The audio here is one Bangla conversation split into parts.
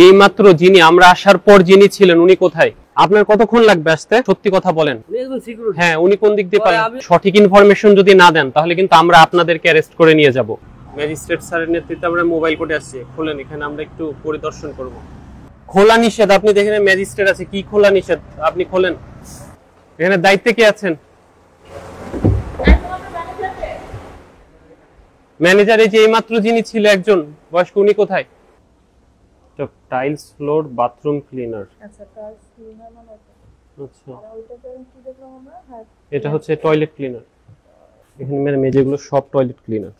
এই মাত্র যিনি আমরা আসার পর যিনি ছিলেন উনি কোথায়? আপনার কতক্ষণ লাগবে আসতে? সত্যি কথা বলেন। হ্যাঁ, উনি কোন দিক দিয়ে পারেন? সঠিক ইনফরমেশন যদি না দেন তাহলে কিন্তু আমরা আপনাদেরকে অ্যারেস্ট করে নিয়ে যাব। ম্যাজিস্ট্রেট স্যারের নেতৃত্বে আমরা মোবাইল কোর্টে আসছি। খোলেন, এখানে আমরা একটু পরিদর্শন করব। খোলা নিষেধ, আপনি দেখেন ম্যাজিস্ট্রেট আছে, কি খোলা নিষেধ? আপনি খোলেন। এখানে দায়িত্বে কে আছেন? ম্যানেজার এই যে এইমাত্র যিনি ছিল একজন বয়স্ক, উনি কোথায়? Tiles floor bathroom cleaner. আচ্ছা, টাইলস ক্লিনার মানে আচ্ছা, আর ওইটাতে কি দেখলাম আমরা? হ্যাঁ, এটা হচ্ছে টয়লেট ক্লিনার। এখানে মেঝেগুলো সব টয়লেট ক্লিনার।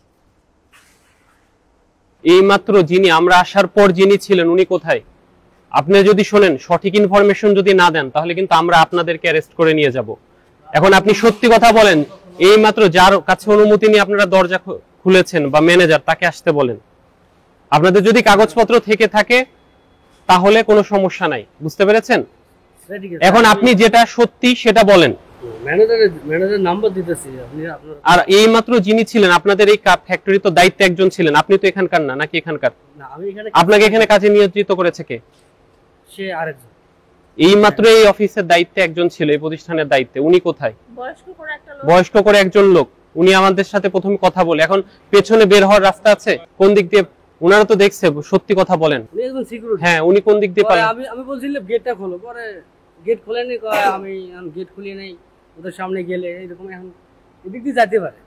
এইমাত্র যিনি আমরা আসার পর যিনি ছিলেন উনি কোথায়? আপনি যদি শোনেন, সঠিক ইনফরমেশন যদি না দেন তাহলে কিন্তু আমরা আপনাদেরকে অ্যারেস্ট করে নিয়ে যাব। এখন আপনি সত্যি কথা বলেন, এইমাত্র যার কাছে অনুমতি নিয়ে আপনারা দরজা খুলেছেন বা ম্যানেজার, তাকে আসতে বলেন। আপনাদের যদি কাগজপত্র থেকে থাকে তাহলে কোনো সমস্যা নাই, বুঝতে পেরেছেন? এখন আপনি যেটা সত্যি সেটা বলেন। ম্যানেজার নাম্বার দিতেছি আপনি আপনার। আর এইমাত্র যিনি ছিলেন আপনাদের এই ফ্যাক্টরি তো দায়িত্বে একজন ছিলেন, আপনি তো এখানকার না, নাকি এখানকার? না, আমি এখানে। আপনাকে এখানে কাজে নিয়োজিত করেছে কে? সে আরেকজন। এইমাত্র এই অফিসের দায়িত্বে একজন ছিল, এই প্রতিষ্ঠানের দায়িত্বে, উনি কোথায়? বয়স্ক করে একজন লোক, উনি আমাদের সাথে প্রথমে কথা বলে, এখন পেছনে বের হওয়ার রাস্তা আছে কোন দিক দিয়ে? উনারা তো দেখছে, সত্যি কথা বলেন। হ্যাঁ, উনি কোন দিক দিয়ে পারেন? আমি বলছিলাম গেটটা খোলো, পরে গেট খোলেনি, আমি গেট খুলিয়ে নাই, ওদের সামনে গেলে এরকম এখন এদিক দিয়ে যেতে পারে।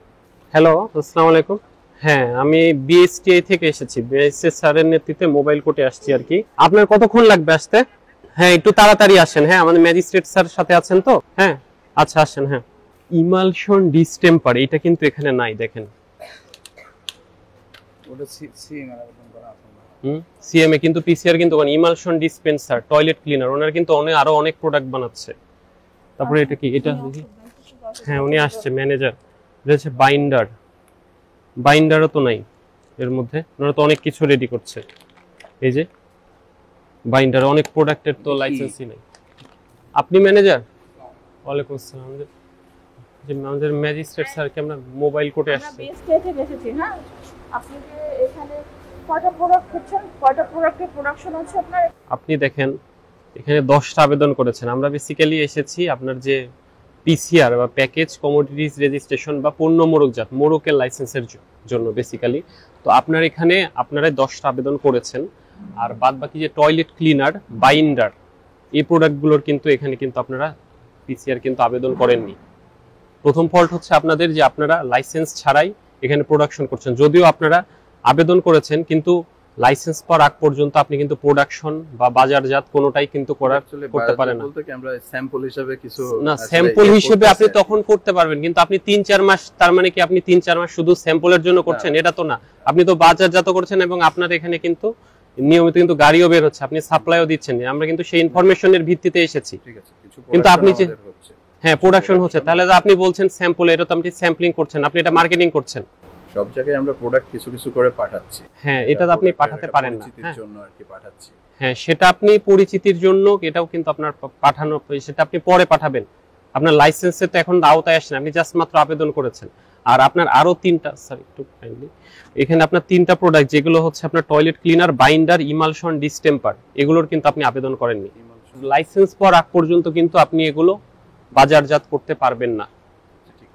হ্যালো, আসসালামু আলাইকুম। হ্যাঁ, আমি বিএসটিআই থেকে এসেছি, বিএসএস স্যারের নেতৃত্বে মোবাইল কোর্টে আসছি আর কি। আপনার কতক্ষণ লাগবে আসতে? হ্যাঁ, একটু তাড়াতাড়ি আসেন। হ্যাঁ, আমাদের ম্যাজিস্ট্রেট স্যার সাথে আছেন তো? হ্যাঁ, আচ্ছা আসেন। হ্যাঁ, ইমালশন ডিস্টেম্পার, এটা কিন্তু এখানে নাই, দেখেন। ওটা সিএম এর আবেদন করা আছে। সিএমএ কিন্তু পিসিআর কিন্তু ইমালশন ডিসপেন্সার, টয়লেট ক্লিনার, ওনার কিন্তু আরো অনেক প্রোডাক্ট বানাচ্ছে। তারপরে এটা কি? এটা দেখি। হ্যাঁ, উনি আসছে ম্যানেজার। এটা হচ্ছে বাইন্ডার, বাইন্ডারও তো নাই এর মধ্যে, ওনারা তো অনেক কিছু রেডি করছে। এই যে বাইন্ডার, অনেক প্রোডাক্টের তো লাইসেন্সই নাই। আপনি ম্যানেজার? ওয়ালাইকুম আসসালাম। যে আমাদের ম্যাজিস্ট্রেট স্যারকে আমরা মোবাইল কোর্টে আসছি। আমরা বিএসটিআই থেকে এসেছি। হ্যাঁ, আপনি যে এখানে কয়টা প্রোডাক্ট করছেন, কয়টা প্রোডাক্টের প্রোডাকশন আছে আপনার? আপনি দেখেন এখানে 10টা আবেদন করেছেন। আমরা বেসিক্যালি এসেছি আপনার যে পিসিআর বা প্যাকেজ কমোডিটিস রেজিস্ট্রেশন বা পণ্য মোড়কজাত, মোড়কের লাইসেন্সের জন্য বেসিক্যালি। তো আপনার এখানে আপনারা 10টা আবেদন করেছেন, আর বাদ বাকি যে টয়লেট ক্লিনার, বাইন্ডার, এই প্রোডাক্টগুলোর কিন্তু এখানে কিন্তু আপনারা পিসিআর কিন্তু আবেদন করেননি। প্রথম ফল্ট হচ্ছে আপনাদের যে আপনারা লাইসেন্স ছাড়াই এখানে প্রোডাকশন করছেন। যদিও আপনারা আবেদন করেছেন কিন্তু লাইসেন্স পাওয়ার আগ পর্যন্ত আপনি কিন্তু প্রোডাকশন বা বাজারজাত কোনোটাই কিন্তু করতে পারেন না। বলতে কি আমরা স্যাম্পল হিসেবে কিছু না, স্যাম্পল হিসেবে আপনি তখন করতে পারবেন, কিন্তু আপনি 3-4 মাস, তার মানে কি আপনি 3-4 মাস শুধু স্যাম্পলের জন্য করছেন? এটা তো না, আপনি তো বাজারজাত করছেন এবং আপনার এখানে কিন্তু নিয়মিত কিন্তু গাড়িও বের হচ্ছে, আপনি সাপ্লাইও দিচ্ছেন। আমরা কিন্তু সেই ইনফরমেশনের ভিত্তিতে এসেছি। ঠিক আছে, কিন্তু আপনি যে হ্যাঁ প্রোডাকশন হচ্ছে, তাহলে আপনি বলছেন স্যাম্পল, এটা তো আপনি স্যাম্পলিং করছেন, আপনি এটা মার্কেটিং করছেন। সব জায়গায় আমরা প্রোডাক্ট কিছু কিছু করে পাঠাচ্ছি। হ্যাঁ, এটা তো আপনি পাঠাতে পারেন না। পরিচিতির জন্য আর কি পাঠাচ্ছি। হ্যাঁ, সেটা আপনি পরিচিতির জন্য, এটাও কিন্তু আপনার পাঠানো, সেটা আপনি পরে পাঠাবেন। আপনার লাইসেন্সে তো এখন আওতায় আসেন, আপনি জাস্ট মাত্র আবেদন করেছেন। আর আপনার আরো 3টা, স্যার একটু কাইন্ডলি, এখানে আপনার 3টা প্রোডাক্ট যেগুলো হচ্ছে আপনার toilet cleaner, binder, emulsion distemper, এগুলোর কিন্তু আপনি আবেদন করেননি। লাইসেন্স পাওয়ার আগ পর্যন্ত কিন্তু আপনি এগুলো বাজারজাত করতে পারবেন না।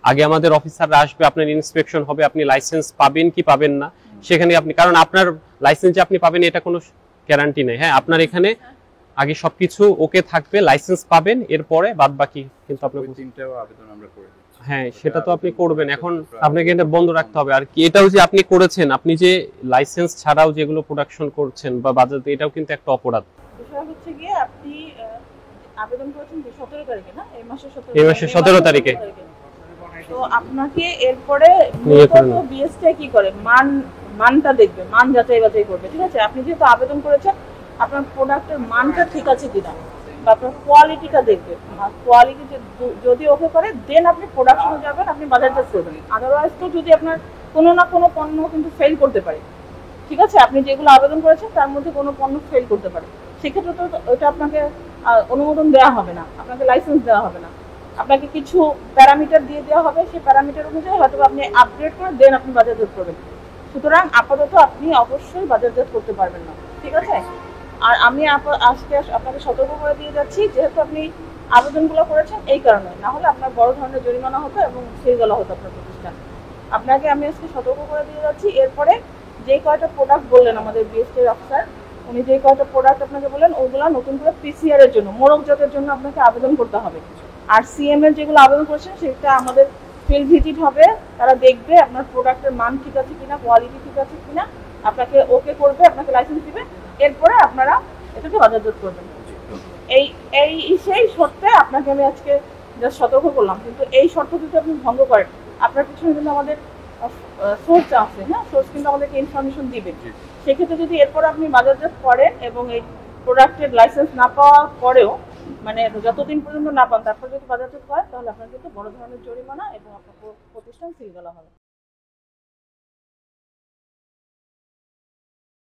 আগে আমাদের অফিসাররা আসবে, আপনার ইন্সপেকশন হবে, আপনি লাইসেন্স পাবেন কি পাবেন না সেখানে আপনি, কারণ আপনার লাইসেন্স যে আপনি পাবেন এটা কোনো গ্যারান্টি নেই। হ্যাঁ, আপনার এখানে আগে সবকিছু ওকে থাকবে, লাইসেন্স পাবেন, এরপরে বাদ বাকি কিন্তু আপনার 3টাও আবেদন আমরা করে দিচ্ছি। হ্যাঁ, সেটা তো আপনি করবেন। এখন আপনাকে এটা বন্ধ রাখতে হবে। আর কি এটাও যে আপনি করেছেন, আপনি যে লাইসেন্স ছাড়াও যেগুলো প্রোডাকশন করছেন বা বাজারে, এটাও কিন্তু একটা অপরাধ। বিষয় হচ্ছে গিয়ে আপনি আবেদন করেছেন 17 তারিখে না, এই মাসের 17 তারিখে। তো আপনাকে এরপরে বিএসটিআই কি করে, মানটা দেখবে, মান যাচাই করবে। ঠিক আছে, আপনি যেহেতু আবেদন করেছেন, আপনার প্রোডাক্টের মানটা ঠিক আছে কিনা বা আপনার কোয়ালিটিটা দেখবে। কোয়ালিটি যদি ওকে করে দেন আপনি প্রোডাকশনে যাবেন, আপনি বাজারজাত করবেন। আদারওয়াইজ তো যদি আপনার কোনো না কোনো পণ্য কিন্তু ফেল করতে পারে। ঠিক আছে, আপনি যেগুলো আবেদন করেছেন তার মধ্যে কোনো পণ্য ফেল করতে পারে, সেক্ষেত্রে তো ওটা আপনাকে অনুমোদন দেওয়া হবে না, আপনাকে লাইসেন্স দেওয়া হবে না। আপনাকে কিছু প্যারামিটার দিয়ে দেওয়া হবে, সেই প্যারামিটার অনুযায়ী হয়তো আপনি আপগ্রেড করে দেন আপনি বাজারজাত করবেন। সুতরাং আপাতত আপনি অবশ্যই বাজারজাত করতে পারবেন না। ঠিক আছে, আর আমি আজকে আপনাকে সতর্ক করে দিয়ে যাচ্ছি, যেহেতু আপনি আবেদনগুলো করেছেন এই কারণে, না হলে আপনার বড় ধরনের জরিমানা হতো এবং সিল গেলা হতো আপনার প্রতিষ্ঠান। আপনাকে আমি আজকে সতর্ক করে দিয়ে যাচ্ছি। এরপরে যে কয়টা প্রোডাক্ট বললেন আমাদের বিএসটি অফিসার, উনি যে কয়টা প্রোডাক্ট আপনাকে বললেন ওগুলো নতুন করে পিসিআর এর জন্য, মোড়ক জাতের জন্য আপনাকে আবেদন করতে হবে। আর সিএম এর যেগুলো আবেদন করেছেন সেটা আমাদের ফিল্ড ভিজিট হবে, তারা দেখবে আপনার প্রোডাক্টের মান ঠিক আছে কিনা, কোয়ালিটি ঠিক আছে কিনা, আপনাকে ওকে করবে, আপনাকে লাইসেন্স দিবে, এরপরে আপনারা এটাকে বাজারজাত করবেন। এই এই সেই শর্তে আপনাকে আমি আজকে জাস্ট সতর্ক করলাম। কিন্তু এই শর্ত যদি আপনি ভঙ্গ করেন, আপনার পিছনে কিন্তু আমাদের সোর্স আছে, হ্যাঁ, সোর্স কিন্তু আমাদেরকে ইনফরমেশন দিবে। সেক্ষেত্রে যদি এরপর আপনি বাজারজাত করেন এবং এই প্রোডাক্টের লাইসেন্স না পাওয়ার পরেও, মানে যতদিন পর্যন্ত না পান তারপর যদি বাজারজাত করেন, তাহলে আপনার কিন্তু বড় ধরনের জরিমানা এবং আপনার প্রতিষ্ঠান সিল করা হবে।